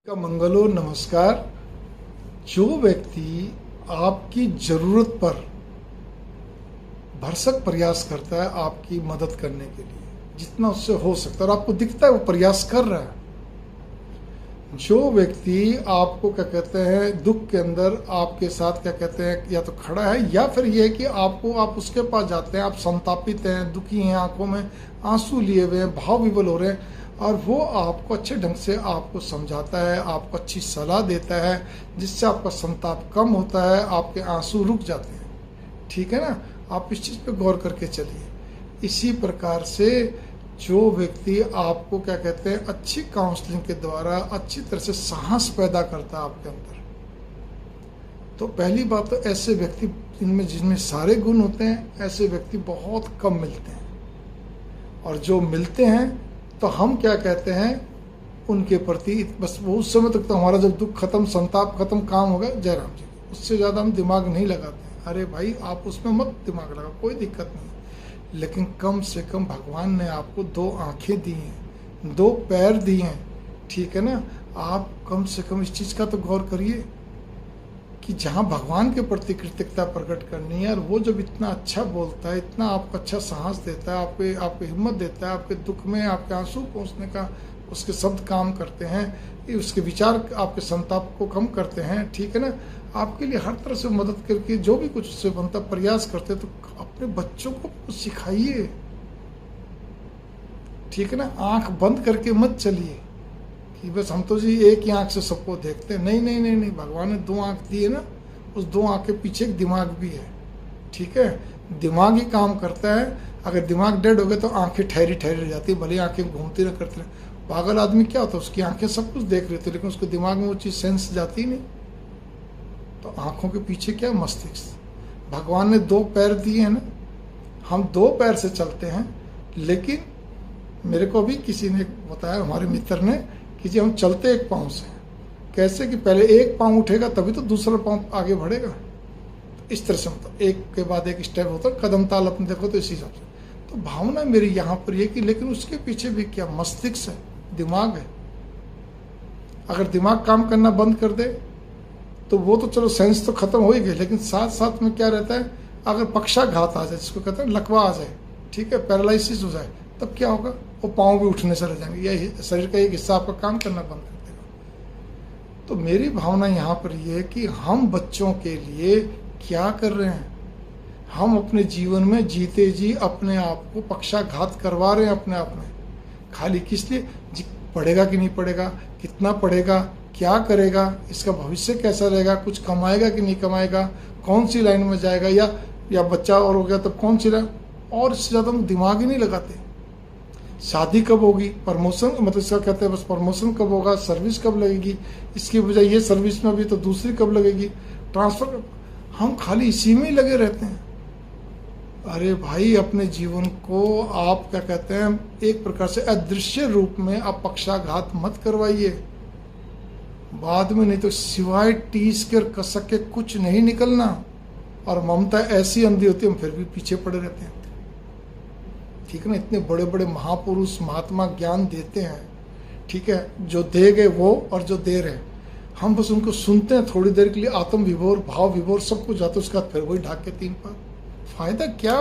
का मंगलो नमस्कार। जो व्यक्ति आपकी जरूरत पर भरसक प्रयास करता है आपकी मदद करने के लिए, जितना उससे हो सकता है और आपको दिखता है वो प्रयास कर रहा है, जो व्यक्ति आपको क्या कहते हैं दुख के अंदर आपके साथ क्या कहते हैं या तो खड़ा है या फिर ये है कि आप उसके पास जाते हैं, आप संतापित हैं, दुखी हैं, आंखों में आंसू लिए हुए हैं, भाव विवल हो रहे हैं और वो आपको अच्छे ढंग से आपको समझाता है, आपको अच्छी सलाह देता है, जिससे आपका संताप कम होता है, आपके आंसू रुक जाते हैं। ठीक है ना, आप इस चीज़ पे गौर करके चलिए। इसी प्रकार से जो व्यक्ति आपको क्या कहते हैं अच्छी काउंसलिंग के द्वारा अच्छी तरह से साहस पैदा करता है आपके अंदर, तो पहली बात तो ऐसे व्यक्ति जिनमें सारे गुण होते हैं, ऐसे व्यक्ति बहुत कम मिलते हैं। और जो मिलते हैं तो हम क्या कहते हैं उनके प्रति बस वो उस समय तक तो हमारा जब दुख खत्म, संताप खत्म, काम होगा जयराम जी, उससे ज़्यादा हम दिमाग नहीं लगाते। अरे भाई आप उसमें मत दिमाग लगा, कोई दिक्कत नहीं, लेकिन कम से कम भगवान ने आपको 2 आंखें दी हैं, 2 पैर दिए हैं, ठीक है ना। आप कम से कम इस चीज़ का तो गौर करिए कि जहाँ भगवान के प्रति कृतज्ञता प्रकट करनी है और वो जब इतना अच्छा बोलता है, इतना आपको अच्छा साहस देता है, आपको हिम्मत देता है, आपके दुख में आपके आंसू पहुँचने का उसके शब्द काम करते हैं, ये उसके विचार आपके संताप को कम करते हैं, ठीक है ना। आपके लिए हर तरह से मदद करके जो भी कुछ उससे बनता प्रयास करते हैं, तो अपने बच्चों को सिखाइए, ठीक है ना। आंख बंद करके मत चलिए कि बस हम तो जी एक ही आंख से सबको देखते हैं। नहीं नहीं नहीं नहीं, भगवान ने 2 आंख दी है ना, उस 2 आंख के पीछे एक दिमाग भी है, ठीक है। दिमाग ही काम करता है, अगर दिमाग डेड हो गया तो आंखें ठहरी रह जाती है, भले आंखें घूमती रह करती रह। पागल आदमी क्या होता है, उसकी आंखें सब कुछ देख रही थी लेकिन उसके दिमाग में वो चीज़ सेंस जाती नहीं। तो आंखों के पीछे क्या है, मस्तिष्क। भगवान ने 2 पैर दिए हैं ना, हम 2 पैर से चलते हैं, लेकिन मेरे को भी किसी ने बताया, हमारे मित्र ने, कि जी हम चलते एक पाँव से। कैसे कि पहले एक पाँव उठेगा तभी तो दूसरा पाँव आगे बढ़ेगा। तो इस तरह से मतलब एक के बाद एक स्टेप होता है, कदम ताल अपने देखो तो इसी हिसाब से। तो भावना मेरी यहाँ पर ये कि लेकिन उसके पीछे भी क्या मस्तिष्क है, दिमाग है। अगर दिमाग काम करना बंद कर दे तो वो तो चलो सेंस तो खत्म हो ही गई, लेकिन साथ साथ में क्या रहता है, अगर पक्षाघात आ जाए, जिसको कहते हैं लकवा आ जाए, ठीक है, पैरालिसिस हो जाए, तब क्या होगा, वो पाँव भी उठने से रह जाएंगे, या शरीर का एक हिस्सा आपका काम करना बंद कर देगा। तो मेरी भावना यहाँ पर ये है कि हम बच्चों के लिए क्या कर रहे हैं, हम अपने जीवन में जीते जी अपने आप को पक्षाघात करवा रहे हैं अपने आप में। खाली किस लिए, जी पढ़ेगा कि नहीं पढ़ेगा, कितना पढ़ेगा, क्या करेगा, इसका भविष्य कैसा रहेगा, कुछ कमाएगा कि नहीं कमाएगा, कौन सी लाइन में जाएगा, या बच्चा और हो गया तब कौन सी लाइन, और इससे ज़्यादा हम दिमाग ही नहीं लगाते। शादी कब होगी, प्रमोशन, मतलब इसका कहते हैं बस प्रमोशन कब होगा, सर्विस कब लगेगी, इसकी बजाय ये सर्विस में भी तो दूसरी कब लगेगी, ट्रांसफर, हम खाली इसी में ही लगे रहते हैं। अरे भाई अपने जीवन को आप क्या कहते हैं एक प्रकार से अदृश्य रूप में आप पक्षाघात मत करवाइए, बाद में नहीं तो सिवाय टीस के और कसक के कुछ नहीं निकलना। और ममता ऐसी अंधी होती है, हम फिर भी पीछे पड़े रहते हैं, ठीक है ना। इतने बड़े बड़े महापुरुष महात्मा ज्ञान देते हैं, ठीक है, जो दे गए वो और जो दे रहे, हम बस उनको सुनते हैं थोड़ी देर के लिए, आत्म विभोर भाव विभोर सब कुछ जाता है, उसके बाद फिर वही ढाक के 3 पार, फायदा क्या।